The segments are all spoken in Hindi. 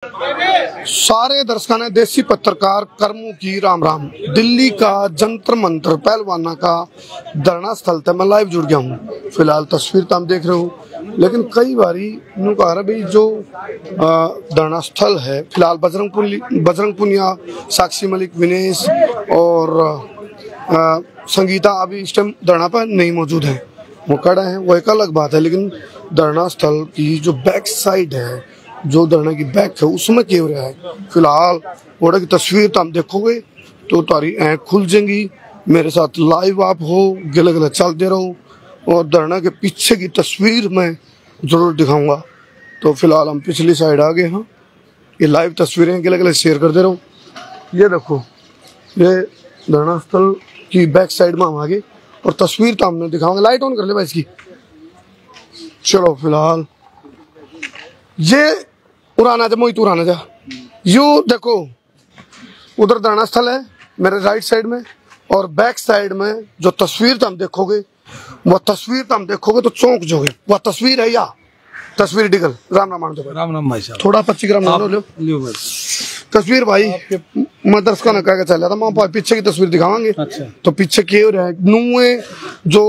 सारे दर्शकों ने देसी पत्रकार कर्मों की राम राम। दिल्ली का जंतर मंतर पहलवाना का धरना स्थल था, मैं लाइव जुड़ गया हूँ। फिलहाल तस्वीर तो हम देख रहे हो, लेकिन कई बारी यूँ कहा रहा भाई जो धरना स्थल है फिलहाल बजरंग पुनिया, साक्षी मलिक, विनेश और संगीता अभी इस टाइम धरना पर नहीं मौजूद है। वो खड़ा है वो एक अलग बात है, लेकिन धरना स्थल की जो बैक साइड है, जो धरना की बैक है, उसमें क्या हो रहा है फिलहाल ओड़ा की तस्वीर तो हम देखोगे तो तारी आँख खुल जाएंगी। मेरे साथ लाइव आप हो, गिले गिले चलते रहो और धरना के पीछे की तस्वीर मैं जरूर दिखाऊंगा। तो फिलहाल हम पिछली साइड आ गए हैं, ये लाइव तस्वीरें गिले गिले शेयर करते रहो। ये देखो, ये धरना स्थल की बैक साइड में हम आ गए और तस्वीर तो हमने दिखाऊंगा। लाइट ऑन कर ले भाई इसकी। चलो फिलहाल ये उड़ाना जा, मोहित उड़ाना जा। यू देखो उधर धरना स्थल है मेरे राइट साइड में, और बैक साइड में जो तस्वीर तो हम देखोगे तो चौंक जोगे। वह तस्वीर है या तस्वीर डिगल। राम राम दो, राम राम भाई साहब। थोड़ा 25 ग्राम लो भाई तस्वीर भाई। मैं दर्शकों ने कह चल रहा था मैं पीछे की तस्वीर दिखावांगे। अच्छा। तो पीछे क्या हो रहा है, नुए जो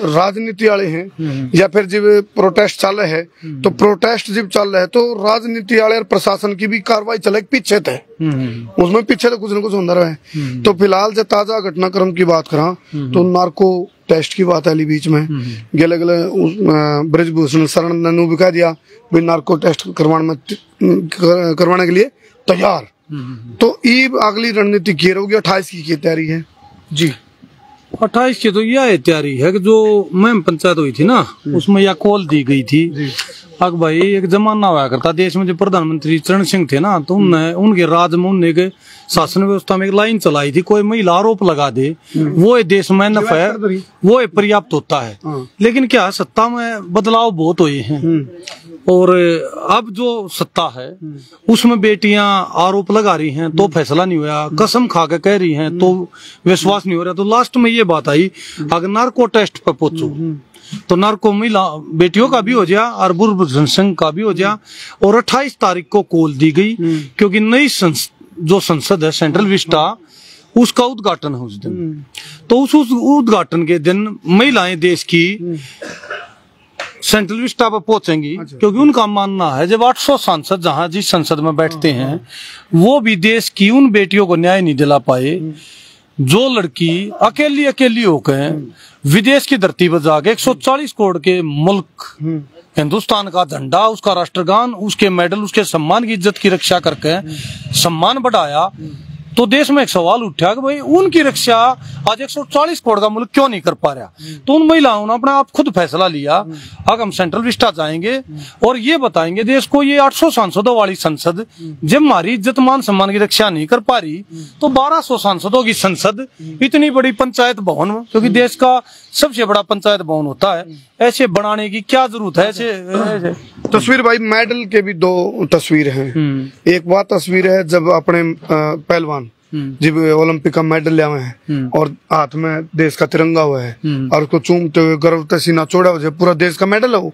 राजनीति वाले हैं या फिर जब प्रोटेस्ट चल रहे हैं, तो प्रोटेस्ट जब चल रहे हैं तो राजनीति वाले और प्रशासन की भी कार्रवाई चले पीछे थे, उसमें पीछे तो कुछ न कुछ होता रहा है। तो फिलहाल जो ताजा घटनाक्रम की बात करा तो नार्को टेस्ट की बात है बीच में गले गले ब्रजभूषण शरण ने भी कह दिया भाई नार्को टेस्ट करवाने के लिए तैयार। तो ईब अगली रणनीति की होगी 28 की तैयारी है जी। 28 की तो यह तैयारी है कि जो मैम पंचायत हुई थी ना, उसमें यह कॉल दी गई थी। अब भाई एक जमाना हुआ करता देश में, जो प्रधानमंत्री चरण सिंह थे ना, तो उनके राज में उनने के शासन व्यवस्था में एक लाइन चलाई थी, कोई महिला आरोप लगा दे वो ये देश में नफ है, वो पर्याप्त होता है। लेकिन क्या सत्ता में बदलाव बहुत हुए हैं, और अब जो सत्ता है उसमें बेटियां आरोप लगा रही हैं तो फैसला नहीं हुआ, कसम खा के कह रही हैं तो विश्वास नहीं हो रहा। तो लास्ट में ये बात आई अगर नार्को टेस्ट पर पहुंचो तो नार्को महिला बेटियों का भी हो जाए और ब्रजभूषण सिंह का भी हो जाए। और 28 तारीख को कॉल दी गई, क्योंकि नई जो संसद है सेंट्रल विस्टा, उसका उद्घाटन है उस दिन। तो उस उद्घाटन के दिन महिलाएं देश की सेंट्रल विस्टा पर पहुंचेंगी। अच्छा। क्योंकि उनका मानना है जब 800 सांसद जहां जिस संसद में बैठते हैं वो भी देश की उन बेटियों को न्याय नहीं दिला पाए, जो लड़की अकेली होकर विदेश की धरती पर जाके 140 करोड़ के मुल्क हिंदुस्तान का झंडा, उसका राष्ट्रगान, उसके मेडल, उसके सम्मान की इज्जत की रक्षा करके सम्मान बढ़ाया। तो देश में एक सवाल उठा कि भाई उनकी रक्षा आज 140 करोड़ का मुल्क क्यों नहीं कर पा रहा। तो उन महिलाओं ने अपना आप खुद फैसला लिया, अगर हम सेंट्रल विस्टा जाएंगे और ये बताएंगे देश को ये 800 सांसदों वाली संसद जब हमारी इज्जत मान सम्मान की रक्षा नहीं कर पा रही, तो 1200 सांसदों की संसद, इतनी बड़ी पंचायत भवन, क्योंकि देश का सबसे बड़ा पंचायत भवन होता है, ऐसे बनाने की क्या जरूरत है। ऐसे तस्वीर भाई मेडल के भी 2 तस्वीर हैं। एक वह तस्वीर है जब अपने पहलवान जब ओलंपिक का मेडल लिया हुए हैं और हाथ में देश का तिरंगा हुआ है और उसको चूमते हुए गर्व से सीना चौड़ा हो, पूरा देश का मेडल है वो।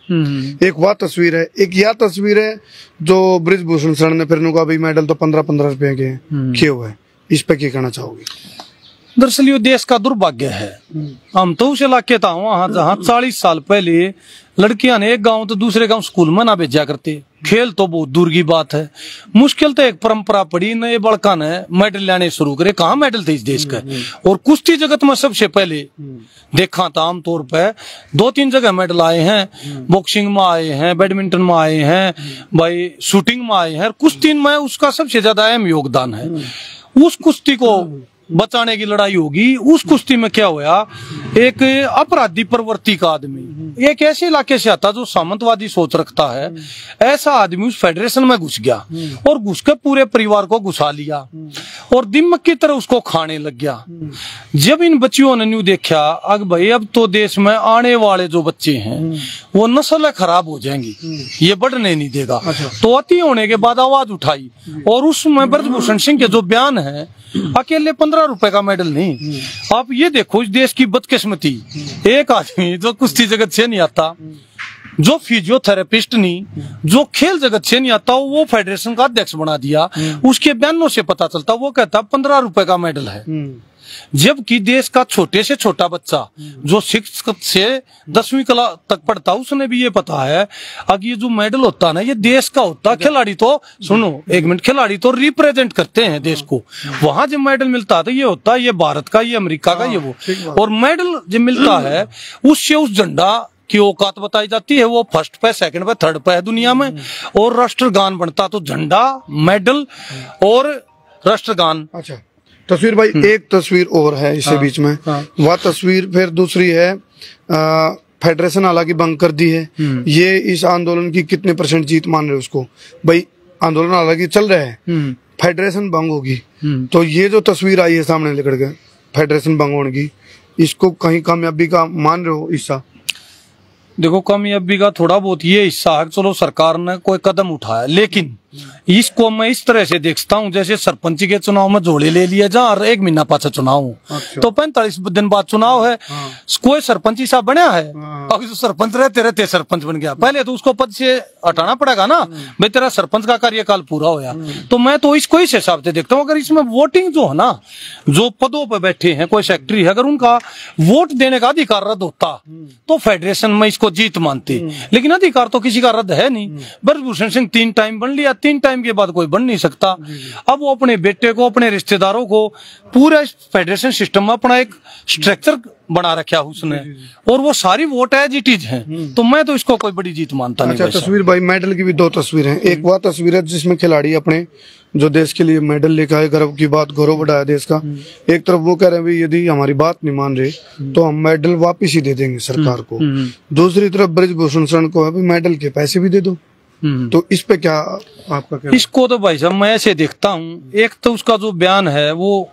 एक वह तस्वीर है। एक यह तस्वीर है जो ब्रजभूषण शरण ने फिर का भाई मेडल तो 15-15 रुपए के किए हुए हैं। इस पे क्या कहना चाहोगे? दरअसल ये देश का दुर्भाग्य है। हम तो उस इलाके था वहां जहाँ 40 साल पहले लड़कियां ने एक गांव तो दूसरे गांव स्कूल में ना भेजा करते, खेल तो बहुत दूर की बात है। मुश्किल तो एक परंपरा पड़ी, नए बड़का ने मेडल लाने शुरू करे। कहाँ मेडल थे इस देश का? और कुश्ती जगत में सबसे पहले देखा था आमतौर पर 2-3 जगह मेडल आए हैं, बॉक्सिंग में आए हैं, बैडमिंटन में आए हैं, भाई शूटिंग में आए हैं, कुश्ती में उसका सबसे ज्यादा अहम योगदान है। उस कुश्ती को बचाने की लड़ाई होगी। उस कुश्ती में क्या हुआ, एक अपराधी प्रवृत्ति का आदमी एक ऐसे इलाके से आता जो सामंतवादी सोच रखता है, ऐसा आदमी उस फेडरेशन में घुस गया और घुस के पूरे परिवार को घुसा लिया और दिमाग की तरह उसको खाने लग गया। जब इन बच्चियों ने न्यू देखा अब भाई अब तो देश में आने वाले जो बच्चे हैं वो नस्ल खराब हो जाएंगी, ये बढ़ने नहीं देगा। तो अति होने के बाद आवाज उठाई और उसमें ब्रजभूषण सिंह के जो बयान है, अकेले 15 रुपए का मेडल नहीं। आप ये देखो इस देश की बदकिस्मती, एक आदमी जो कुश्ती जगत से नहीं आता जो फिजियोथेरेपिस्ट नहीं, जो खेल जगत से नहीं आता, वो फेडरेशन का अध्यक्ष बना दिया। उसके बयानों से पता चलता, वो कहता 15 रुपए का मेडल है। जबकि देश का छोटे से छोटा बच्चा जो 6 से 10वीं क्लास तक पढ़ता, उसने भी ये पता है अगर ये जो मेडल होता है ना, ये देश का होता है। खिलाड़ी तो सुनो एक मिनट, खिलाड़ी तो रिप्रेजेंट करते हैं देश को। वहां जब मेडल मिलता है तो ये होता है ये भारत का, ये अमेरिका का, ये वो। और मेडल जब मिलता है उससे उस झंडा की औकात बताई जाती है, वो फर्स्ट पे, सेकंड पे, थर्ड पे है दुनिया में। और राष्ट्रगान बनता तो झंडा, मेडल और राष्ट्रगान। अच्छा तस्वीर भाई, एक तस्वीर और है इसके बीच में, वह तस्वीर फिर दूसरी है। फेडरेशन हालांकि बंद कर दी है, ये इस आंदोलन की कितने % जीत मान रहे हो उसको? भाई आंदोलन हालांकि चल रहा है, फेडरेशन भंग होगी, तो ये जो तस्वीर आई है सामने लेकर के फेडरेशन भंग होने की, इसको कहीं कामयाबी का मान रहे हो हिस्सा? देखो कामयाबी का थोड़ा बहुत ये हिस्सा है, चलो सरकार ने कोई कदम उठाया, लेकिन इसको मैं इस तरह से देखता हूँ जैसे सरपंच के चुनाव में जोड़े ले लिए जहाँ 1 महीना पाछा चुनाव हो। अच्छा। तो 45 दिन बाद चुनाव है। कोई सरपंच ऐसा बनया है? अगर सरपंच रहते रहते सरपंच बन गया, पहले तो उसको पद से हटाना पड़ेगा ना, भाई तेरा सरपंच का कार्यकाल पूरा होया। तो मैं तो इसको इस हिसाब से देखता हूँ, अगर इसमें वोटिंग जो है ना, जो पदों पर बैठे हैं कोई सेक्रेटरी है, अगर उनका वोट देने का अधिकार रद्द होता तो फेडरेशन में इसको जीत मानते, लेकिन अधिकार तो किसी का रद्द है नहीं। ब्रजभूषण सिंह 3 टाइम बन लिया, 3 टाइम के बाद कोई बन नहीं सकता। अब वो अपने बेटे को, अपने रिश्तेदारों को पूरे फेडरेशन सिस्टम में अपना एक स्ट्रक्चर बना रखा उसने, और वो सारी वोट एजिटीज हैं, तो मैं तो इसको कोई बड़ी जीत मानता नहीं। अच्छा तस्वीर भाई, मेडल की भी 2 तस्वीर हैं। एक वह तस्वीर है जिसमें खिलाड़ी अपने जो देश के लिए मेडल लेकर आए, गर्व की बात, गौरव बढ़ाया देश का। एक तरफ वो कह रहे हैं यदि हमारी बात नहीं मान रहे तो हम मेडल वापिस ही दे देंगे सरकार को। दूसरी तरफ ब्रजभूषण शरण को अभी मेडल के पैसे भी दे दो। तो इस पे क्या आपका क्या? इसको तो भाई साहब मैं ऐसे देखता हूँ, एक तो उसका जो बयान है वो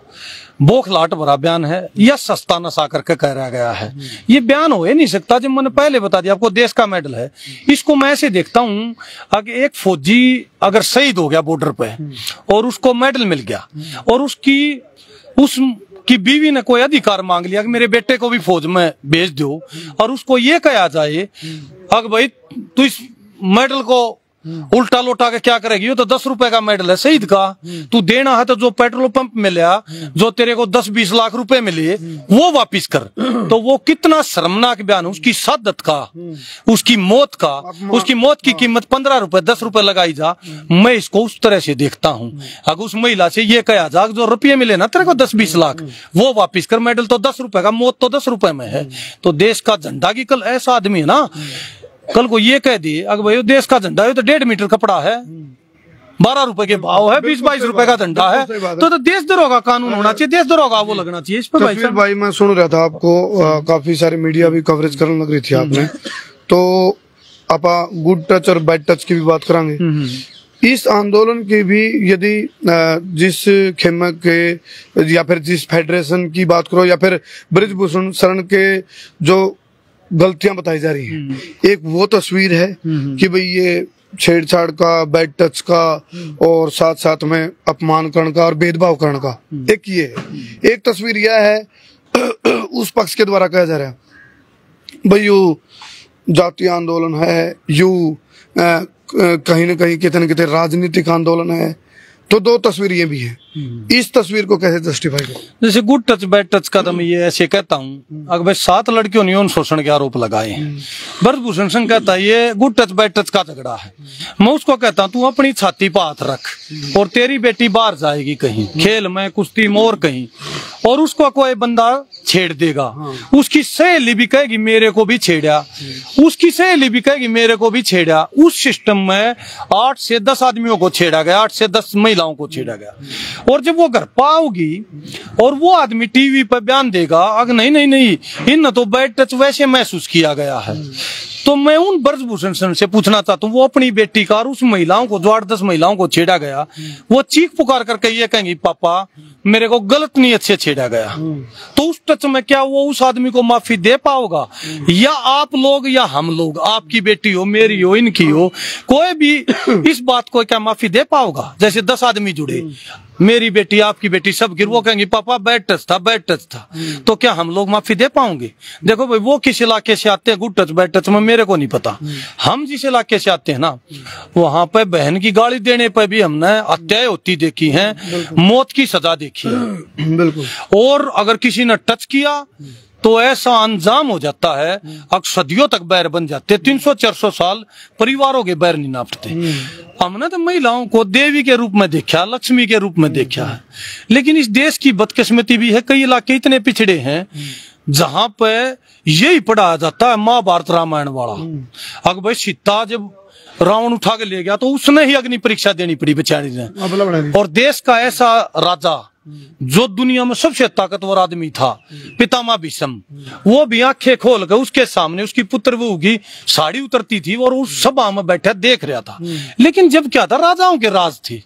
बौखलाहट भरा बयान है, या सस्ता नशा करके कह गया है। ये बयान हो ही नहीं सकता, जब मैंने पहले बता दिया आपको देश का मेडल है। इसको मैं ऐसे देखता हूँ, अगर एक फौजी अगर शहीद हो गया बॉर्डर पे और उसको मेडल मिल गया, और उसकी बीवी ने कोई अधिकार मांग लिया कि मेरे बेटे को भी फौज में भेज दो, और उसको ये कहा जाए अगर भाई तू इस मेडल को उल्टा लोटा के क्या करेगी, ये तो 10 रुपए का मेडल है शहीद का, तू देना है तो जो पेट्रोल पंप मिला, जो तेरे को 10-20 लाख रुपए मिले वो वापिस कर। तो वो कितना शर्मनाक बयान, उसकी शहादत का, उसकी मौत का, उसकी मौत की कीमत 15 रुपए 10 रुपए लगाई जा। मैं इसको उस तरह से देखता हूँ, अगर उस महिला से ये कहा जा जो रुपये मिले ना तेरे को 10-20 लाख वो वापिस कर, मेडल तो 10 रुपए का, मौत तो 10 रुपए में है। तो देश का झंडा की कल ऐसा आदमी है ना, कल को ये कह दिए अगर भाई देश का झंडा है तो 1.5 मीटर कपड़ा है, 12 रुपए के भाव है, 20-22 रुपए का झंडा है, तो देशद्रोह का कानून होना चाहिए, देशद्रोह का वो लगना चाहिए। इस पर भाई मैं सुन रहा था आपको, काफी सारी मीडिया भी कवरेज करने लग रही थी आपने, तो आप गुड टच और बैड टच की भी बात करांगे। इस आंदोलन की भी यदि जिस खेमे के या फिर जिस फेडरेशन की बात करो, या फिर ब्रजभूषण शरण के जो गलतियां बताई जा रही हैं, एक वो तस्वीर है कि भाई ये छेड़छाड़ का, बैड टच का, और साथ साथ में अपमान करने का और भेदभाव करने का, एक ये है। एक तस्वीर यह है उस पक्ष के द्वारा कहा जा रहा है भाई यू जातीय आंदोलन है, यू कहीं न कहीं कितने कितने राजनीतिक आंदोलन है। तो 2 तस्वीरें भी हैं, इस तस्वीर को कैसे जस्टिफाई करें? जैसे गुड टच बैड टच का तो मैं ये ऐसे कहता हूँ, अगर भाई 7 लड़कियों ने यौन शोषण के आरोप लगाए हैं, ब्रजभूषण सिंह कहता है ये गुड टच बैड टच का झगड़ा है। मैं उसको कहता हूँ तू अपनी छाती पर हाथ रख और तेरी बेटी बाहर जाएगी कहीं खेल में, कुश्ती में और कहीं, और उसको कोई बंदा छेड़ देगा, उसकी सहेली भी कहेगी मेरे को भी छेड़ा, उसकी सहेली भी कहेगी मेरे को भी छेड़ा। उस सिस्टम में 8 से 10 आदमियों को छेड़ा गया, 8 से 10 महिलाओं को छेड़ा गया, और जब वो घर पाओगी और वो आदमी टीवी पर बयान देगा अगर नहीं इन तो बैड टच वैसे महसूस किया गया है, तो मैं उन ब्रजभूषण से पूछना चाहता हूँ, वो अपनी बेटी का और उस महिलाओं को जो 8-10 महिलाओं को छेड़ा गया, वो चीख पुकार करके ये कहेंगी पापा मेरे को गलत नीयत से छेड़ा गया, तो उस टच में क्या वो उस आदमी को माफी दे पाओगा? या आप लोग या हम लोग, आपकी बेटी हो, मेरी हो, इनकी हो, कोई भी इस बात को क्या माफी दे पाओगा? जैसे 10 आदमी जुड़े, मेरी बेटी आपकी बेटी सब गिर, वो कहेंगी पापा बैड टच था, बैड टच था। तो क्या हम लोग माफी दे पाओगे? देखो भाई, वो किस इलाके से आते हैं, गुड टच बैड टच में मेरे को नहीं पता। हम जिस इलाके से आते हैं ना, वहां पे बहन की गाली देने पे भी हमने हत्याएं होती देखी है, मौत की सजा देखी है। बिल्कुल। और अगर किसी ने टच किया तो ऐसा अंजाम हो जाता है, अब सदियों तक बैर बन जाते, 300-400 साल परिवारों के बैर नहीं नापते। हमने तो महिलाओं को देवी के रूप में देखा, लक्ष्मी के रूप में देखा है। लेकिन इस देश की बदकिस्मती भी है, कई इलाके इतने पिछड़े हैं जहां पे यही पढ़ाया जाता है महाभारत रामायण वाला। अगर भाई सीता जब रावण उठा के ले गया तो उसने ही अग्नि परीक्षा देनी पड़ी बेचारी ने। और देश का ऐसा राजा जो दुनिया में सबसे ताकतवर आदमी था, पितामह भीष्म, वो भी आंखें खोल कर उसके सामने उसकी पुत्र बहू की साड़ी उतरती थी और उस सभा में बैठा देख रहा था। लेकिन जब क्या था, राजाओं के राज थी।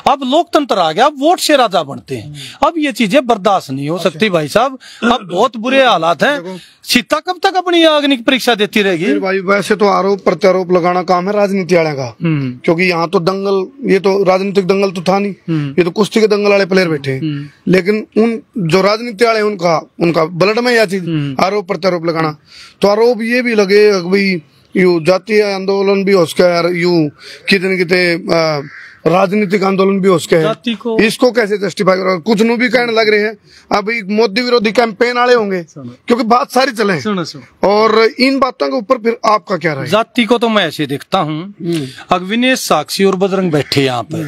अब लोकतंत्र आ गया, अब वोट से राजा बनते हैं। अब ये चीजें बर्दाश्त नहीं हो सकती भाई साहब, अब बहुत बुरे हालात हैं। सीता कब तक अपनी अग्नि की परीक्षा देती रहेगी? भाई वैसे तो आरोप प्रत्यारोप लगाना काम है राजनीति वाले का, क्योंकि यहाँ तो दंगल, ये तो राजनीतिक दंगल तो था नहीं, ये तो कुश्ती के दंगल वाले प्लेयर बैठे। लेकिन उन जो राजनीति वाले उनका ब्लड में यह चीज आरोप प्रत्यारोप लगाना। तो आरोप ये भी लगे भाई यू जातीय आंदोलन भी हो सका यार, यू कितने कितने राजनीतिक आंदोलन भी हो सके है। इसको कैसे जस्टिफाई करो? कुछ नु भी कहने लग रहे हैं अभी मोदी विरोधी कैंपेन वाले होंगे, क्योंकि बात सारी चले और इन बातों के ऊपर फिर आपका क्या राय? जाति को तो मैं ऐसे देखता हूँ, अग्विनेश साक्षी और बजरंग बैठे यहाँ पे,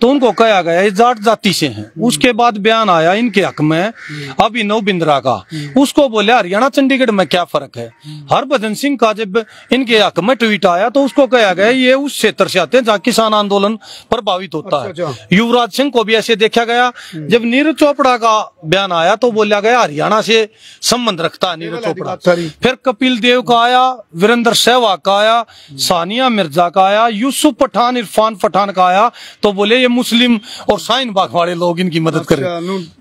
तो उनको कहा गया ये जाट जाति से हैं। उसके बाद बयान आया इनके हक में अभिनव बिंद्रा का, उसको बोले हरियाणा चंडीगढ़ में क्या फर्क है। हरभजन सिंह का जब इनके हक में ट्वीट आया तो उसको कहा गया ये उस क्षेत्र से आते हैं जहाँ किसान आंदोलन प्रभावित होता है। युवराज सिंह को भी ऐसे देखा गया। जब नीरज चोपड़ा का बयान आया तो बोला गया हरियाणा से संबंध रखता है नीरज चोपड़ा। फिर कपिल देव का आया, वीरेंद्र सहवाग का आया, सानिया मिर्जा का आया, यूसुफ पठान, इरफान पठान का आया, तो बोले ये मुस्लिम और शाहीन बाग वाले लोग इनकी मदद करें।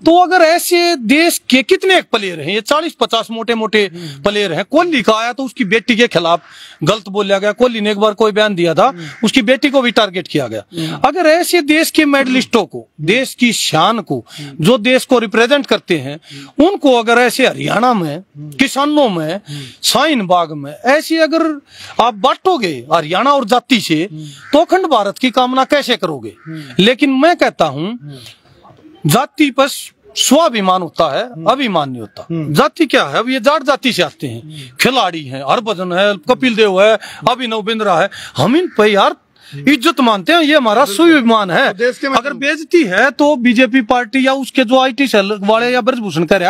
तो अगर ऐसे देश के कितने प्लेयर हैं, ये 40-50 मोटे मोटे प्लेयर हैं। कोहली का आया तो उसकी बेटी के खिलाफ गलत बोला गया। कोहली ने एक बार कोई बयान दिया था, उसकी बेटी को भी टारगेट किया गया। अगर ऐसे देश के मेडलिस्टों को, देश की शान को, जो देश को रिप्रेजेंट करते हैं, उनको अगर ऐसे हरियाणा में, किसानों में, शाहीन बाग में ऐसे अगर आप बांटोगे हरियाणा और जाति से, तो अखंड भारत की कामना कैसे करोगे? लेकिन मैं कहता हूं जाति पर स्वाभिमान होता है, अभिमान नहीं होता। जाति क्या है? अब ये जाट जाति से आते हैं, खिलाड़ी हैं, हरभजन है, कपिल देव है, अभिनव बिंद्रा है, हम इन पे यार इज्जत मानते हैं, ये हमारा स्वाभिमान है। अगर बेइज्जती है तो बीजेपी पार्टी या उसके जो IT सेल वाले या ब्रजभूषण कर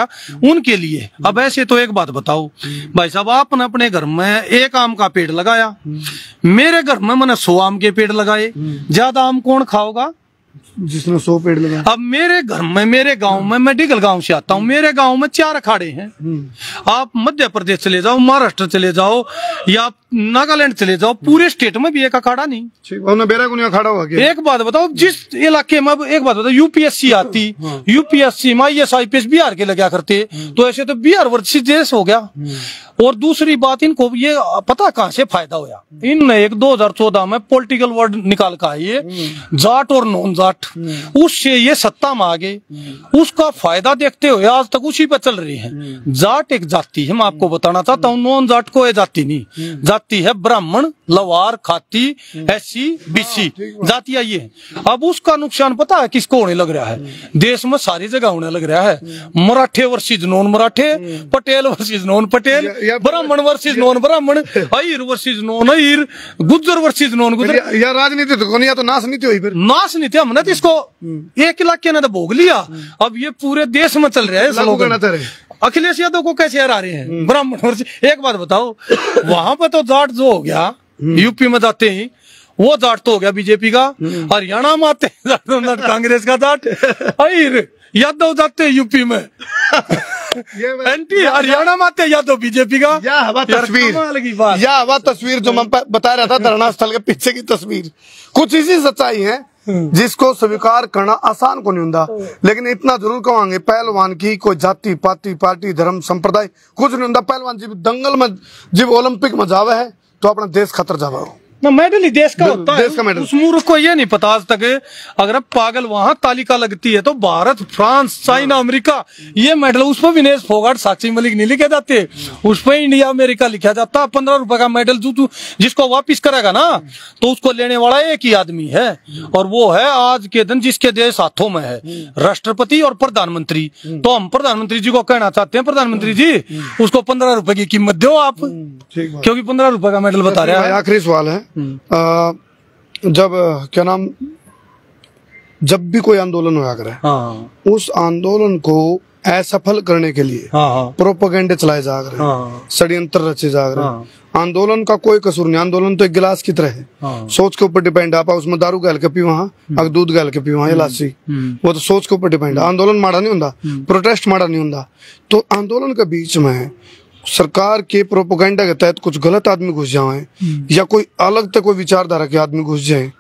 उनके लिए। अब ऐसे तो एक बात बताओ भाई साहब, आपने अपने घर में एक आम का पेड़ लगाया, मेरे घर में मैंने 100 आम के पेड़ लगाए, ज्यादा आम कौन खाओगा? जिसने 100 पेड़ लगाए। अब मेरे घर में, मेरे गांव में, मैं डिगल गांव से आता हूँ, मेरे गांव में 4 अखाड़े हैं। आप मध्य प्रदेश चले जाओ, महाराष्ट्र चले जाओ या नागालैंड चले जाओ, पूरे स्टेट में भी एक अखाड़ा नहीं। अखाड़ा हुआ क्या? एक बात बताओ, जिस इलाके में, एक बात बताओ, UPSC आती, UPSC में IAS IPS बिहार के लगा करते, तो ऐसे तो बिहार वर्सेस देश हो गया। और दूसरी बात, इनको ये पता कहां से फायदा होया, इनने एक 2014 में पॉलिटिकल वर्ड निकाल का ये जाट और नॉन जाट, उससे ये सत्ता में आ गए, उसका फायदा देखते हुए आज तक उसी पर चल रही है। जाट एक जाति है, मैं आपको बताना चाहता हूँ, नॉन जाट को ये जाति नहीं, जाति है ब्राह्मण, लवार, खाती, SC BC जातियां ये है। अब उसका नुकसान पता है किसको होने लग रहा है? देश में सारी जगह होने लग रहा है। मराठे वर्सेस नॉन मराठे, पटेल वर्सेस नॉन पटेल, ब्राह्मण वर्सेस नॉन ब्राह्मण, Ahir versus non Ahir, Gujjar versus non Gujjar. या राजनीति तो या तो नाश नीति हुई, फिर नाश नीति हमने तो इसको एक इलाके ने तो भोग लिया, अब ये पूरे देश में चल रहा है स्लोगन। अखिलेश यादव को कैसे हरा रहे हैं ब्राह्मण वर्सेस? एक बात बताओ, वहां पर तो जाट जो हो गया, यूपी में जाते ही वो जाट तो हो गया बीजेपी का, हरियाणा में आते कांग्रेस का जाट, अहिर यादव जाते यूपी में, एंटी हरियाणा में आते यादव बीजेपी का। या हवा तस्वीर जो मैं बता रहा था, धरना स्थल के पीछे की तस्वीर, कुछ इसी सच्चाई है जिसको स्वीकार करना आसान को नहीं होता। लेकिन इतना जरूर कहेंगे, पहलवान की कोई जाति पाति पार्टी धर्म संप्रदाय कुछ नहीं होता। पहलवान जब दंगल में, जब ओलंपिक में जावे है तो अपना देश खतर जावा हो, ना मेडल ही देश का होता है, देश का मेडल। उस मूर्ख को ये नहीं पता आज तक। अगर पागल वहां तालिका लगती है तो भारत, फ्रांस, चाइना, अमेरिका, ये मेडल उस पर विनेश फोगाट, साक्षी मलिक नहीं लिखे जाते, उस पर इंडिया अमेरिका लिखा जाता। 15 रुपए का मेडल जो जिसको वापिस करेगा ना तो उसको लेने वाला एक ही आदमी है, और वो है आज के दिन जिसके देश हाथों में है, राष्ट्रपति और प्रधानमंत्री। तो हम प्रधानमंत्री जी को कहना चाहते हैं, प्रधानमंत्री जी उसको 15 रुपए की कीमत दो आप, क्योंकि 15 रुपए का मेडल बता रहे हैं। आखिरी सवाल है, जब क्या नाम, जब भी कोई आंदोलन होया करे, उस आंदोलन को असफल करने के लिए प्रोपेगेंडे चलाए जा रहे, षड्यंत्र रचे जा रहे। आंदोलन का कोई कसूर नहीं, आंदोलन तो एक गिलास की तरह है, सोच के ऊपर डिपेंड है। आप उसमें दारू गाल के पीवा, अगर दूध गाल के पीवा या लासी, वो तो सोच के ऊपर डिपेंड है। आंदोलन माड़ा नहीं होता, प्रोटेस्ट माड़ा नहीं होता। तो आंदोलन के बीच में सरकार के प्रोपेगेंडा के तहत कुछ गलत आदमी घुस जाए या कोई अलग तक कोई विचारधारा के आदमी घुस जाए,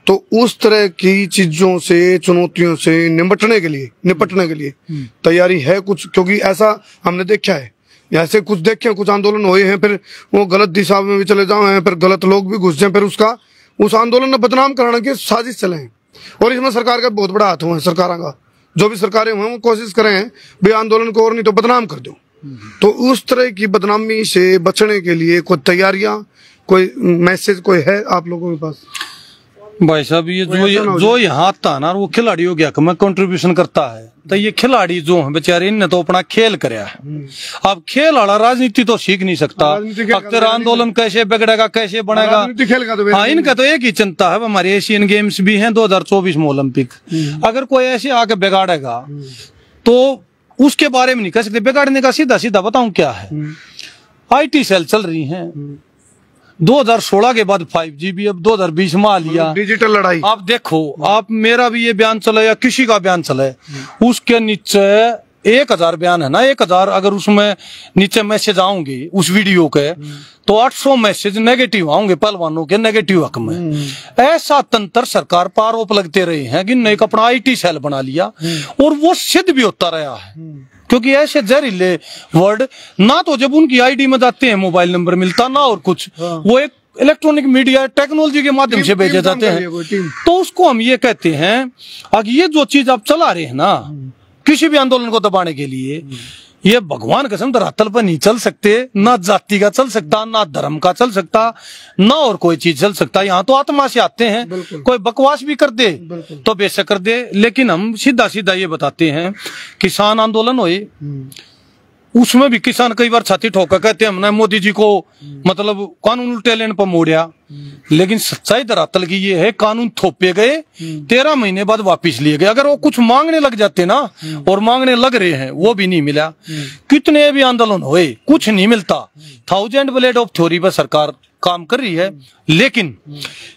तो उस तरह की चीजों से, चुनौतियों से निपटने के लिए तैयारी है कुछ? क्योंकि ऐसा हमने देखा है, ऐसे कुछ देखे, कुछ आंदोलन हुए हैं, फिर वो गलत दिशा में भी चले जाए, फिर गलत लोग भी घुस जाए, फिर उस आंदोलन में बदनाम कराने की साजिश चले हैं। और इसमें सरकार का बहुत बड़ा हाथ हुआ है। सरकार का जो भी सरकारें हुए वो कोशिश कर रहे हैं भाई आंदोलन को और नहीं तो बदनाम कर दो। तो उस तरह की बदनामी से बचने के लिए कोई तैयारियां, कोई मैसेज कोई है आप लोगों के पास? भाई साहब, ये जो यहाँ आता ना, वो खिलाड़ियों के हक में कंट्रीब्यूशन करता है। तो ये खिलाड़ी जो है बेचारे, इनने तो अपना खेल कराया है। अब खेल वाला राजनीति तो सीख नहीं सकता। अक्सर आंदोलन कैसे बिगड़ेगा, कैसे बनेगा, हाँ, इनका तो एक ही चिंता है। हमारे एशियन गेम्स भी हैं, 2024 में ओलंपिक, अगर कोई ऐसे आके बिगाड़ेगा तो उसके बारे में नहीं कह सकते। बिगाड़ने का सीधा सीधा बताऊं क्या है, IT सेल चल रही हैं 2016 के बाद 5G भी अब 2020 में आ लिया, डिजिटल लड़ाई। आप देखो, आप मेरा भी ये बयान चले या किसी का बयान चले, उसके नीचे 1000 बयान है ना, 1000 अगर उसमें नीचे मैसेज आऊंगे उस वीडियो के, तो 800 मैसेज नेगेटिव आऊंगे, पहलवानों के नेगेटिव हक में। ऐसा तंत्र सरकार पर आरोप लगते रहे हैं कि नए अपना IT सेल बना लिया, और वो सिद्ध भी होता रहा है। क्योंकि ऐसे जहरीले वर्ड ना तो जब उनकी ID में जाते हैं मोबाइल नंबर मिलता, ना और कुछ, वो एक इलेक्ट्रॉनिक मीडिया टेक्नोलॉजी के माध्यम से भेजे जाते हैं। तो उसको हम ये कहते हैं, अगर ये जो चीज आप चला रहे हैं ना किसी भी आंदोलन को दबाने के लिए, ये भगवान कसम धरातल पर नहीं चल सकते। ना जाति का चल सकता, ना धर्म का चल सकता, ना और कोई चीज चल सकता। यहाँ तो आत्मा से आते हैं, कोई बकवास भी कर दे तो बेशक कर दे, लेकिन हम सीधा सीधा ये बताते हैं, किसान आंदोलन होए उसमें भी किसान कई बार छाती ठोकर कहते हैं हमने मोदी जी को मतलब कानून उल्टे लेने पर मोड़िया, लेकिन सच्चाई धरातल की ये है, कानून थोपे गए, 13 महीने बाद वापिस लिए गए। अगर वो कुछ मांगने लग जाते ना, और मांगने लग रहे हैं, वो भी नहीं मिला। कितने भी आंदोलन हुए, कुछ नहीं मिलता। 1000 ब्लेड ऑफ थ्योरी पर सरकार काम कर रही है, लेकिन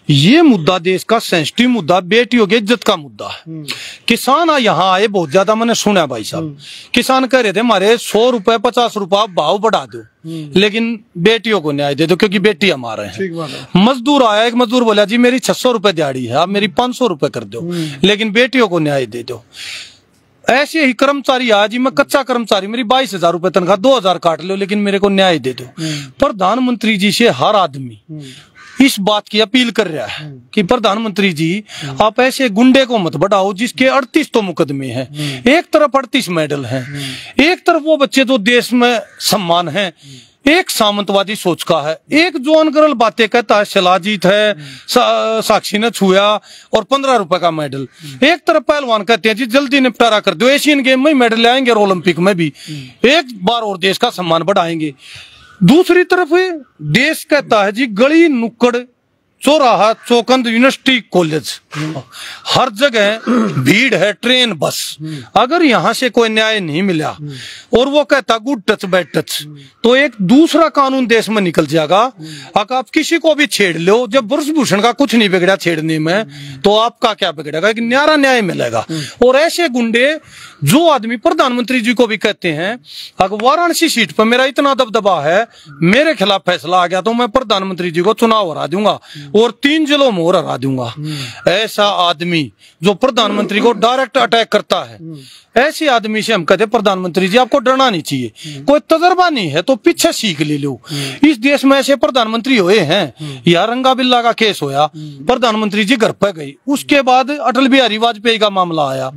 ये मुद्दा देश का सेंसिटिव मुद्दा, बेटियों की इज्जत का मुद्दा है। किसान यहाँ आए बहुत ज्यादा, मैंने सुना भाई साहब, किसान कह रहे थे हमारे 100 रुपए 50 रुपए भाव बढ़ा दो, लेकिन बेटियों को न्याय दे दो क्योंकि बेटी हमारे हैं। मजदूर आया, एक मजदूर बोला जी मेरी 600 रुपए दिहाड़ी है, आप मेरी 500 रुपए कर दो, लेकिन बेटियों को न्याय दे दो। ऐसे ही कर्मचारी आया जी, मैं कच्चा कर्मचारी, मेरी 22,000 रुपए तनख्वाह, 2,000 काट लो, लेकिन मेरे को न्याय दे दो। प्रधानमंत्री जी से हर आदमी इस बात की अपील कर रहा है कि प्रधानमंत्री जी आप ऐसे गुंडे को मत बढ़ाओ जिसके 38 तो मुकदमे हैं, एक तरफ 38 मेडल हैं, एक तरफ वो बच्चे जो देश में सम्मान है, एक सामंतवादी सोच का है, एक जो अनगरल बातें कहता है, शिलाजीत है, साक्षी ने छुआ और 15 रुपए का मेडल। एक तरफ पहलवान कहते हैं जी जल्दी निपटारा कर दो, एशियन गेम में मेडल आएंगे और ओलंपिक में भी एक बार और देश का सम्मान बढ़ाएंगे। दूसरी तरफ देश कहता है जी गली नुक्कड़ चौराहा चौकंद यूनिवर्सिटी कॉलेज हर जगह भीड़ है, ट्रेन बस, अगर यहाँ से कोई न्याय नहीं मिला और वो कहता गुड टच बैड टच, तो एक दूसरा कानून देश में निकल जाएगा। अगर आप किसी को भी छेड़ लो, जब ब्रजभूषण का कुछ नहीं बिगड़ा छेड़ने में, तो आपका क्या बिगड़ेगा, एक न्यारा न्याय मिलेगा। और ऐसे गुंडे जो आदमी प्रधानमंत्री जी को भी कहते हैं अगर वाराणसी सीट पर मेरा इतना दबदबा है, मेरे खिलाफ फैसला आ गया तो मैं प्रधानमंत्री जी को चुनाव हरा दूंगा, और 3 जिलों में और हरा दूंगा। ऐसा आदमी जो प्रधानमंत्री को डायरेक्ट अटैक करता है, ऐसे आदमी से हम कहते प्रधानमंत्री जी आपको डरना नहीं चाहिए, कोई तजर्बा नहीं है तो पीछे सीख ले लो। इस देश में ऐसे प्रधानमंत्री हुए हैं, या रंगा बिल्ला का केस होया, प्रधानमंत्री जी घर पे गई, उसके बाद अटल बिहारी वाजपेयी का मामला आया।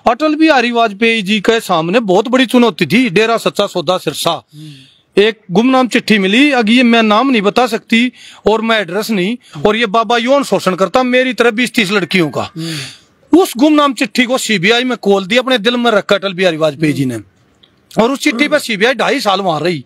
अटल बिहारी वाजपेयी जी के सामने बहुत बड़ी चुनौती थी, डेरा सच्चा सौदा सिरसा। एक गुमनाम चिट्ठी मिली, अगर ये मैं नाम नहीं बता सकती और मैं एड्रेस नहीं, और ये बाबा यौन शोषण करता मेरी तरह 20-30 लड़कियों का। उस गुमनाम चिट्ठी को सीबीआई में खोल दिया, अपने दिल में रखा अटल बिहारी वाजपेयी जी ने, और उस चिट्ठी पर सीबीआई 2.5 साल वहां रही।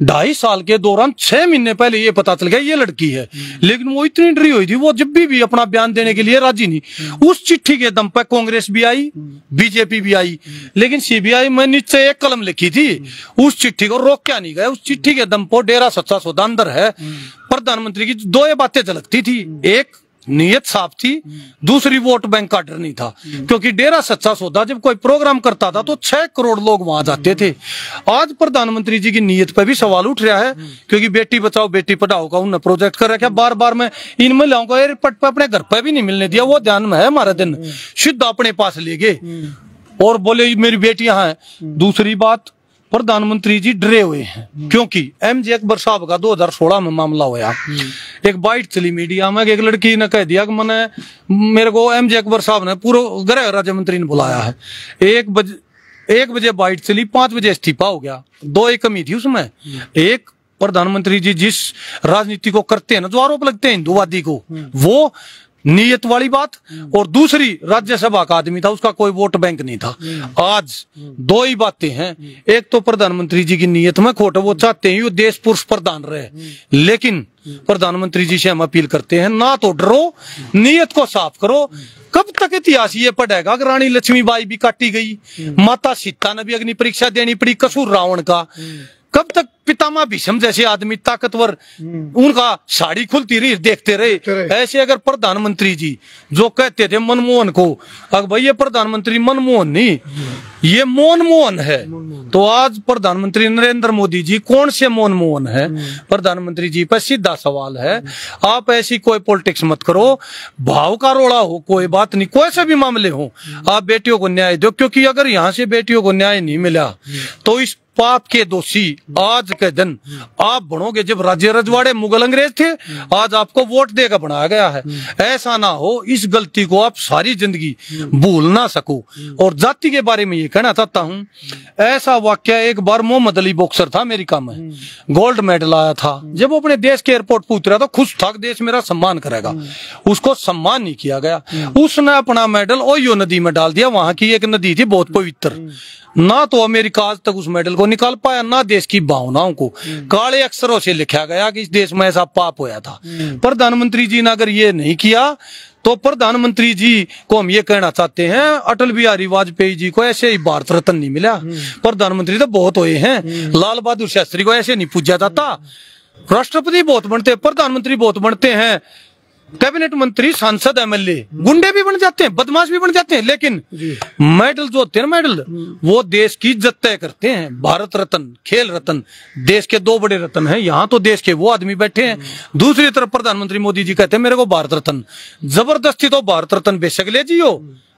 2.5 साल के दौरान 6 महीने पहले ये पता चल गया ये लड़की है, लेकिन वो इतनी डरी हुई थी, वो जब भी अपना बयान देने के लिए राजी नहीं। उस चिट्ठी के दम पर कांग्रेस भी आई, बीजेपी भी आई, लेकिन सीबीआई में नीचे एक कलम लिखी थी, उस चिट्ठी को रोक क्या नहीं गया। उस चिट्ठी के दम पर डेरा सच्चा सौदा अंदर है, प्रधानमंत्री की 2 बातें झलकती थी, एक नीयत साफ थी, दूसरी वोट बैंक का डर नहीं था, क्योंकि डेरा सच्चा सौदा जब कोई प्रोग्राम करता था तो 6 करोड़ लोग वहां जाते थे। आज प्रधानमंत्री जी की नीयत पर भी सवाल उठ रहा है, क्योंकि बेटी बचाओ बेटी पढ़ाओ का उन्होंने प्रोजेक्ट कर रखा, बार बार मैं इन महिलाओं को एयरपोर्ट पर अपने घर पर भी नहीं मिलने दिया, वो ध्यान में है हमारे दिन, शुद्ध अपने पास ले गए और बोले मेरी बेटियां हैं। दूसरी बात, प्रधानमंत्री जी डरे हुए हैं, क्योंकि एमजे अकबर साहब का 2016 में मामला हुआ। एक बाइट चली मीडिया में, एक लड़की ने कह दिया कि मेरे को एमजे अकबर साहब ने पूरा गृह राज्य मंत्री ने बुलाया है। 1 बजे बाइट चली, 5 बजे इस्तीफा हो गया। 2 एक कमी थी उसमें, एक प्रधानमंत्री जी जिस राजनीति को करते हैं ना, जो आरोप लगते हैं हिंदूवादी को, वो नीयत वाली बात, और दूसरी राज्यसभा का आदमी था, उसका कोई वोट बैंक नहीं था। आज 2 ही बातें हैं, एक तो प्रधानमंत्री जी की नीयत में खोट, वो चाहते हैं वो देश पुरुष प्रधान रहे, लेकिन प्रधानमंत्री जी से हम अपील करते हैं ना तो डरो, नीयत को साफ करो। कब तक इतिहास ये पढ़ेगा कि रानी लक्ष्मीबाई भी काटी गई, माता सीता ने भी अग्नि परीक्षा देनी पड़ी, कसूर रावण का। कब तक पितामह भीष्म जैसे आदमी ताकतवर, उनका साड़ी खुलती रही देखते रहे। ऐसे अगर प्रधानमंत्री जी जो कहते थे मनमोहन को, अगर भाई ये प्रधानमंत्री मनमोहन नहीं, ये मोहन है, तो आज प्रधानमंत्री नरेंद्र मोदी जी कौन से मोहन है? प्रधानमंत्री जी पर सीधा सवाल है, आप ऐसी कोई पॉलिटिक्स मत करो, भाव का रोड़ा हो कोई बात नहीं, कोई से भी मामले हो, आप बेटियों को न्याय दो, क्योंकि अगर यहाँ से बेटियों को न्याय नहीं मिला तो इस पाप के दोषी आज के दिन आप बनोगे। जब राज्य रजवाड़े मुगल अंग्रेज थे, आज आपको वोट देकर बनाया गया है। ऐसा ना हो, इस गलती को आप सारी जिंदगी भूल ना सको। और जाति के बारे में ये कहना चाहता हूँ, ऐसा वाक्य, एक बार मोहम्मद अली बॉक्सर था अमेरिका में, गोल्ड मेडल आया था, जब वो अपने देश के एयरपोर्ट पर उतरा तो खुश था, देश मेरा सम्मान करेगा, उसको सम्मान नहीं किया गया। उसने अपना मेडल ओयो नदी में डाल दिया, वहां की एक नदी थी बहुत पवित्र। ना तो अमेरिका आज तक उस मेडल को निकाल पाया, ना देश की भावनाओं को। काले अक्षरों से लिखा गया कि इस देश में ऐसा पाप होया था। प्रधानमंत्री जी ने अगर ये नहीं किया तो प्रधानमंत्री जी को हम ये कहना चाहते हैं, अटल बिहारी वाजपेयी जी को ऐसे ही भारत रत्न नहीं मिला। प्रधानमंत्री तो बहुत हुए हैं, लाल बहादुर शास्त्री को ऐसे नहीं पूजा जाता। राष्ट्रपति बहुत बनते हैं, प्रधानमंत्री बहुत बनते हैं, कैबिनेट मंत्री, सांसद, एमएलए, गुंडे भी बन जाते हैं, बदमाश भी बन जाते हैं, लेकिन मेडल जो होते हैं मेडल, वो देश की इज्जत तय करते हैं। भारत रत्न, खेल रत्न, देश के 2 बड़े रत्न हैं। यहाँ तो देश के वो आदमी बैठे हैं, दूसरी तरफ प्रधानमंत्री मोदी जी कहते हैं मेरे को भारत रत्न। जबरदस्ती तो भारत रत्न बेशक ले जियो,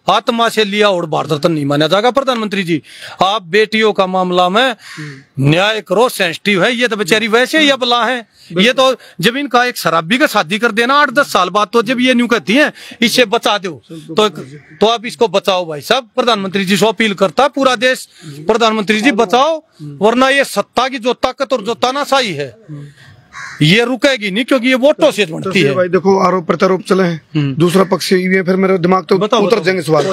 आत्मा से लिया और भारत रत्न नहीं माना जाएगा। प्रधानमंत्री जी, आप बेटियों का मामला में न्याय करो, सेंसिटिव है। ये तो बेचारी वैसे ही अबला है, ये तो जब इनका एक शराबी का शादी कर देना 8-10 साल बाद, तो जब ये न्यू कहती हैं इससे बचा दो, तो आप इसको बचाओ भाई साहब। प्रधानमंत्री जी से अपील करता है पूरा देश, प्रधानमंत्री जी बचाओ, वरना ये सत्ता की जो ताकत और जो तानाशाही है ये रुकेगी नहीं, क्योंकि ये वोटों से बनती है। भाई देखो, आरोप प्रत्यारोप चले हैं, दूसरा पक्ष ये, फिर मेरे दिमाग तो उतर जाएंगे सवाल।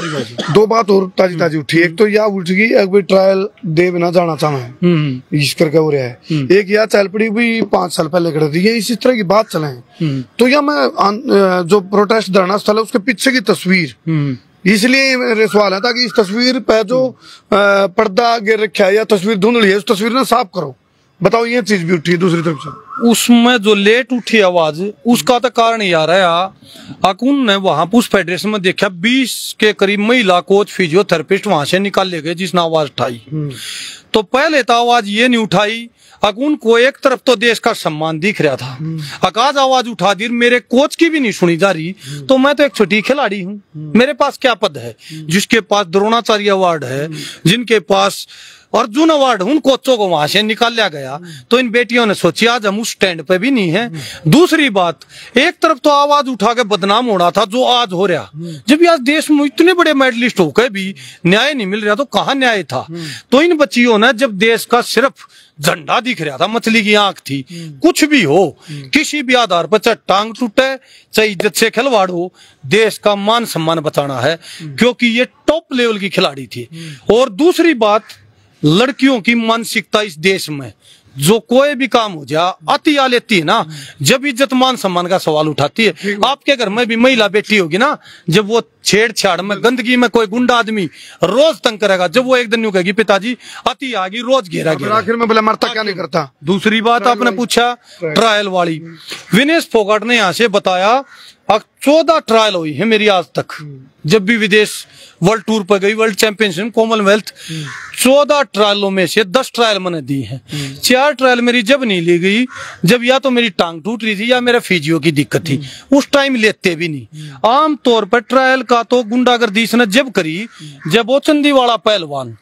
2 बात और ताजी उठी, एक तो यह उठ गई एक भी ट्रायल दे बिना जाना चाहे इस करके हो रहा है, एक यह चल पड़ी भी 5 साल पहले कर दी है, इसी तरह की बात चले हैं। तो यह मैं जो प्रोटेस्ट धरना स्थल है उसके पीछे की तस्वीर, इसलिए मेरे सवाल है ताकि इस तस्वीर पे जो पर्दा गिर रखा है या तस्वीर धुंधली है, उस तस्वीर ने साफ करो। बताओ, ये चीज भी उठी है दूसरी तरफ से। उसमें जो लेट उठी आवाज, उसका तो कारण ये आ रहा अकुन ने वहां उस फेडरेशन में देखा 20 के करीब महिला कोच फिजियोथेरेपिस्ट वहां से निकाल ले गए जिसने आवाज उठाई। तो पहले तो आवाज ये नहीं उठाई, अकुन को एक तरफ तो देश का सम्मान दिख रहा था, आकाश आवाज उठा दी, मेरे कोच की भी नहीं सुनी जा रही, तो मैं तो एक छोटी खिलाड़ी हूँ, मेरे पास क्या पद है। जिसके पास द्रोणाचार्य अवार्ड है, जिनके पास अर्जुन अवार्ड, उन कोचों को वहां से निकाल लिया गया। तो इन बेटियों ने सोची आज हम उस स्टैंड पे भी नहीं है। दूसरी बात, एक तरफ तो आवाज उठा के बदनाम होना था जो आज हो रहा, जब आज देश में इतने बड़े मेडलिस्ट होकर भी न्याय नहीं मिल रहा तो कहाँ न्याय था। तो इन बच्चियों ने, जब देश का सिर्फ झंडा दिख रहा था, मछली की आंख थी, कुछ भी हो, किसी भी आधार पर, चाहे टांग टूटे चाहे इज्जत से खिलवाड़ हो, देश का मान सम्मान बचाना है, क्योंकि ये टॉप लेवल की खिलाड़ी थी। और दूसरी बात, लड़कियों की मानसिकता इस देश में, जो कोई भी काम हो जाए अति आ लेती है ना, जब इज्जत मान सम्मान का सवाल उठाती है। आपके घर में भी महिला बेटी होगी ना, जब वो छेड़छाड़ में, गंदगी में कोई गुंडा आदमी रोज तंग करेगा, जब वो एक दिन यूं कहेगी पिताजी अति आ गई, रोज घेरा घेरा, आखिर में बोले मरता क्या नहीं करता। दूसरी बात आपने पूछा ट्रायल वाली, विनेश फोगाट ने यहाँ से बताया 14 ट्रायल हुई है मेरी आज तक, जब भी विदेश वर्ल्ड टूर पर गई, वर्ल्ड चैंपियनशिप, कॉमनवेल्थ, 14 ट्रायलों में से 10 ट्रायल मैंने दी हैं। 4 ट्रायल मेरी जब नहीं ली गई, जब या तो मेरी टांग टूट रही थी या मेरा फिजियो की दिक्कत थी, उस टाइम लेते भी नहीं। आम तौर पर ट्रायल का तो गुंडागर्दी ने जब करी, जब वो चंदीवाड़ा पहलवान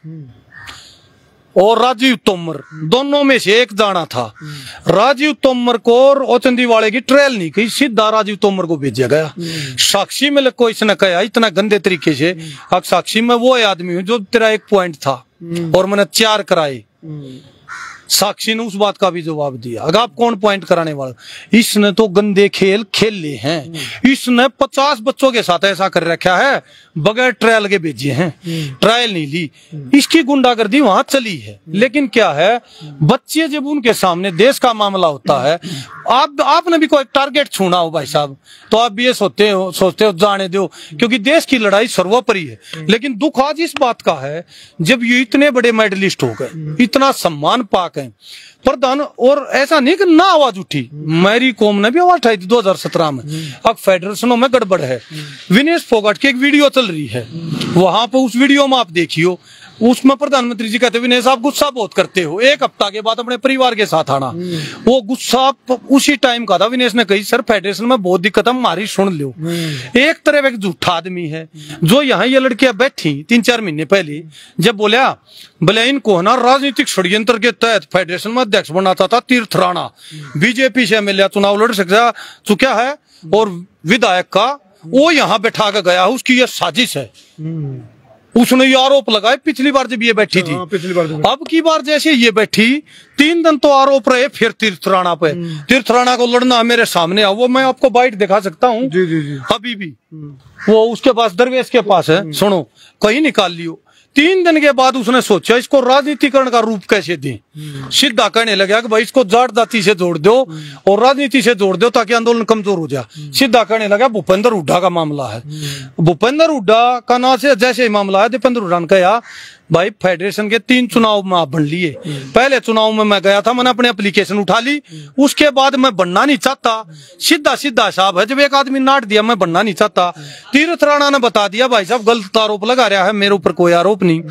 और राजीव तोमर दोनों में से एक जाना था, राजीव तोमर को और ओचंदीवाड़े की ट्रायल नहीं की, सीधा राजीव तोमर को भेजा गया। साक्षी में को इसने कहा इतना गंदे तरीके से, अब साक्षी में वो आदमी हूँ जो तेरा 1 पॉइंट था और मैंने 4 कराए। साक्षी ने उस बात का भी जवाब दिया, अगर आप कौन पॉइंट कराने वाला, इसने तो गंदे खेल खेल ले हैं, इसने 50 बच्चों के साथ ऐसा कर रखा है, बगैर ट्रायल के भेजे हैं, ट्रायल नहीं ली, इसकी गुंडागर्दी वहां चली है। लेकिन क्या है, बच्चे जब उनके सामने देश का मामला होता है, आपने भी कोई टारगेट छूना हो भाई साहब, तो आप भी ये सोचते हो जाने दो, क्योंकि देश की लड़ाई सर्वोपरि है। लेकिन दुख आज इस बात का है, जब ये इतने बड़े मेडलिस्ट हो गए, इतना सम्मान पाक है प्रधान, और ऐसा नहीं कि ना आवाज उठी, मेरी कौम ने भी आवाज उठाई थी 2017 में। अब फेडरेशनों में गड़बड़ है। विनेश फोगाट की एक वीडियो चल रही है, वहां पर उस वीडियो में आप देखियो, उसमें प्रधानमंत्री जी कहते विनेश आप गुस्सा बहुत करते हो, 1 हफ्ता के बाद अपने परिवार के साथ आना। वो गुस्सा उसी टाइम का था। विनेश ने कही सर फेडरेशन में बहुत दिक्कत है, हमारी सुन लो। एक तरफ एक झूठा आदमी है, जो यहाँ ये लड़कियां बैठी 3-4 महीने पहले, जब बोले इनको ना राजनीतिक षड्यंत्र के तहत फेडरेशन में अध्यक्ष बनाता था तीर्थ राणा, बीजेपी से एमएलए चुनाव लड़ चुका है, और विधायक का वो यहाँ बैठा के गया, उसकी ये साजिश है। उसने ये आरोप लगाए पिछली बार जब ये बैठी थी, अब की बार जैसे ये बैठी 3 दिन तो आरोप रहे, फिर तीर्थ राणा पे, तीर्थ राणा को लड़ना मेरे सामने आओ, वो मैं आपको बाइट दिखा सकता हूँ अभी भी, वो उसके पास दरवेश के पास है, सुनो कहीं निकाल लियो। 3 दिन के बाद उसने सोचा इसको राजनीतिकरण का रूप कैसे दें, सीधा कहने लगा कि भाई इसको जाट जाति से जोड़ दो और राजनीति से जोड़ दो ताकि आंदोलन कमजोर हो जाए। सीधा कहने लगा भूपेंद्र हुड्डा का मामला है, भूपेंद्र हुड्डा का नाम से जैसे ही मामला है, दीपेंद्र हुड्डा ने कहा भाई फेडरेशन के 3 चुनाव में आप बन लिए, पहले चुनाव में मैं गया था, मैंने अपनी एप्लीकेशन उठा ली, उसके बाद मैं बनना नहीं चाहता, सीधा हिसाब है, जब एक आदमी नाट दिया मैं बनना नहीं चाहता। तीर्थ राणा ने बता दिया भाई साहब गलत आरोप लगा रहा है, मेरे ऊपर कोई आरोप नहीं।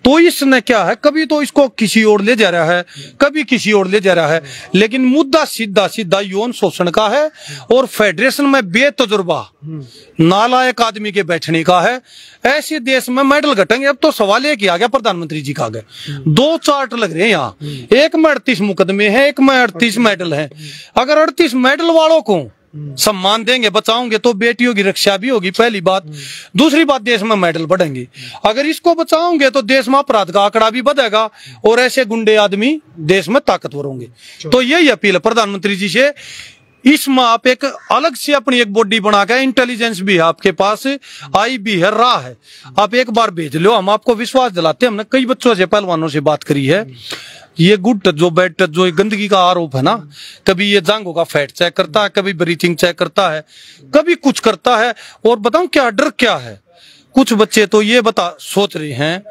तो इसने क्या है, कभी तो इसको किसी और ले जा रहा है, कभी किसी और ले जा रहा है, लेकिन मुद्दा सीधा यौन शोषण का है और फेडरेशन में बेतजुर्बा नालायक आदमी के बैठने का है। ऐसे देश में मेडल घटेंगे। अब तो सवाल एक ही आ गया, प्रधानमंत्री जी का आ गया, 2 चार्ट लग रहे हैं यहाँ, एक में 38 मुकदमे हैं, एक में 38 मेडल है। अगर 38 मेडल वालों को सम्मान देंगे, बचाओगे, तो बेटियों की रक्षा भी होगी, पहली बात। दूसरी बात, देश में मेडल बढ़ेंगे। अगर इसको बचाओगे तो देश में अपराध का आंकड़ा भी बढ़ेगा और ऐसे गुंडे आदमी देश में ताकतवर होंगे। तो यही अपील है प्रधानमंत्री जी से, इसमें आप एक अलग से अपनी एक बॉडी बना के, इंटेलिजेंस भी है आपके पास, आई भी है, राह है, आप एक बार भेज लो, हम आपको विश्वास दिलाते हैं। हमने कई बच्चों से, पहलवानों से बात करी है, ये गुड टच जो बैड टच जो गंदगी का आरोप है ना, कभी ये जांघों का फैट चेक करता है, कभी ब्रीथिंग चेक करता है, कभी कुछ करता है। और बताऊं क्या डर क्या है, कुछ बच्चे तो ये सोच रहे हैं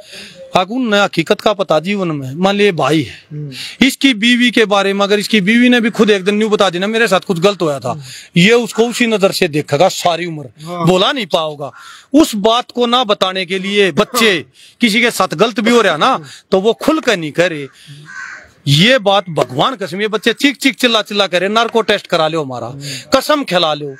अगर उन्हें हकीकत का पता जीवन में, मान लिये भाई है, इसकी बीवी के बारे में अगर इसकी बीवी ने भी खुद एक दिन न्यू बता दी ना मेरे साथ कुछ गलत होया था, ये उसको उसी नजर से देखेगा सारी उम्र, बोला नहीं पाओगा। उस बात को ना बताने के लिए बच्चे किसी के साथ गलत भी हो रहा ना तो वो खुल कर नहीं करे। ये बात भगवान कसम, ये बच्चे चीख चीख चिल्ला चिल्ला करे नार्को टेस्ट करा लो, हमारा कसम खिला लो।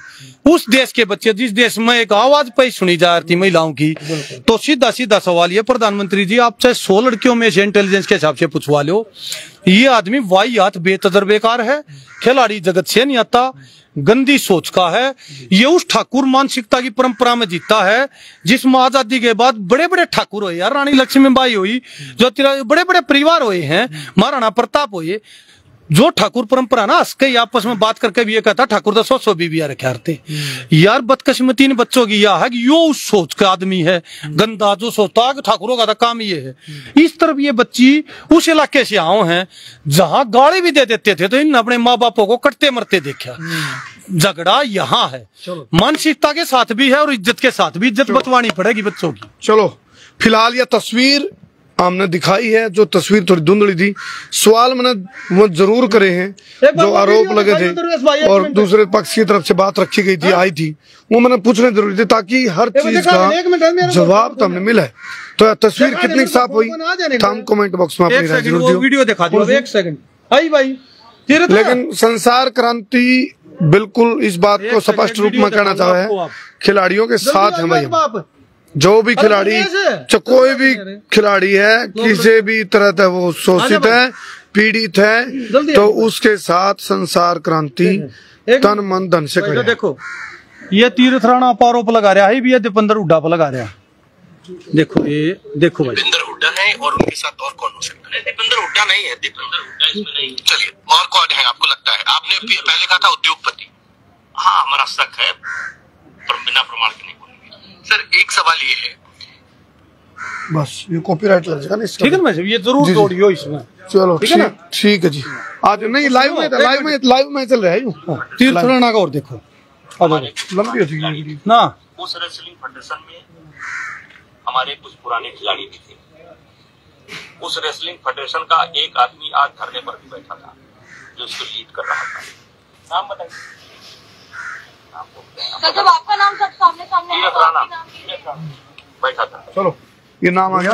उस देश के बच्चे जिस देश में एक आवाज पे सुनी जा रही थी महिलाओं की, तो सीधा सीधा सवाल ये प्रधानमंत्री जी आप चाहे 100 लड़कियों में से इंटेलिजेंस के हिसाब से पूछवा लो, ये आदमी वाहियात बेतजर्बेकार है, खिलाड़ी जगत से नहीं आता, गंदी सोच का है। ये उस ठाकुर मानसिकता की परंपरा में जीता है जिसमें आजादी के बाद बड़े बड़े ठाकुर हुए यार, रानी लक्ष्मीबाई हुई, जो बड़े बड़े परिवार हुए हैं, महाराणा प्रताप हुए, जो ठाकुर परंपरा ना हंस आपस में बात करके भी ये कहता ठाकुर तो 100 बीबिया रखे यार। बदकिस्मती इन बच्चों की यह है कि यो उस सोच का आदमी है गंदा, जो सोचता है कि ठाकुरों का काम ये है। इस तरफ ये बच्ची उस इलाके से आओ हैं जहां गाली भी दे देते थे तो इन अपने माँ बापों को कटते मरते देखा। झगड़ा यहाँ है, मानसिकता के साथ भी है और इज्जत के साथ भी, इज्जत बचवानी पड़ेगी बच्चों की। चलो फिलहाल यह तस्वीर हमने दिखाई है, जो तस्वीर थोड़ी धुंधली थी। सवाल मैंने वो जरूर करे हैं जो आरोप लगे थे और दूसरे पक्ष की तरफ से बात रखी गई थी, आई थी, वो मैंने पूछने जरूरी थे ताकि हर चीज का जवाब तो हमें मिला है। तो तस्वीर कितनी साफ हुई हम कमेंट बॉक्स में अपनी राय जरूर वीडियो दिखा दो। एक सेकंड भाई, लेकिन संसार क्रांति बिल्कुल इस बात को स्पष्ट रूप में कहना चाह रहा है, खिलाड़ियों के साथ है भाई। जो भी खिलाड़ी, कोई भी खिलाड़ी है किसी भी तरह से वो शोषित है, पीड़ित है, तो उसके साथ संसार क्रांति तन मन धन से खड़े। देखो ये तीर्थ राणा पर आरोप लगा रहा है भी, ये दीपेंद्र हुड्डा पर लगा रहा है। देखो ये देखो भाई, दीपेंद्र हुड्डा है और उनके साथ और कौन हो सकता है? दीपेंद्र हुड्डा नहीं है, दीपेंद्र हुड्डा इसमें नहीं। चलिए और कौन है आपको लगता है? आपने पहले कहा था उद्योगपति। हाँ हमारा शक है पर बिना प्रमाण के नहीं बोलेंगे। सर एक सवाल ये है, बस ये कॉपीराइट लग जाएगा ना इसका, ठीक है ना, ये जरूर जोड़ियो इसमें। चलो ठीक है जी। आज नहीं लाइव में चल रहा है तीर्थ राणा का। और देखो लंबी होती ना, उस रेसलिंग फेडरेशन में हमारे कुछ पुराने खिलाड़ी भी थे। उस रेसलिंग फेडरेशन का एक आदमी आज धरने पर भी बैठा था जो इसको लीड कर रहा था। नाम बताइए। जब आपका नाम सब सामने बैठा था। चलो ये नाम आ गया।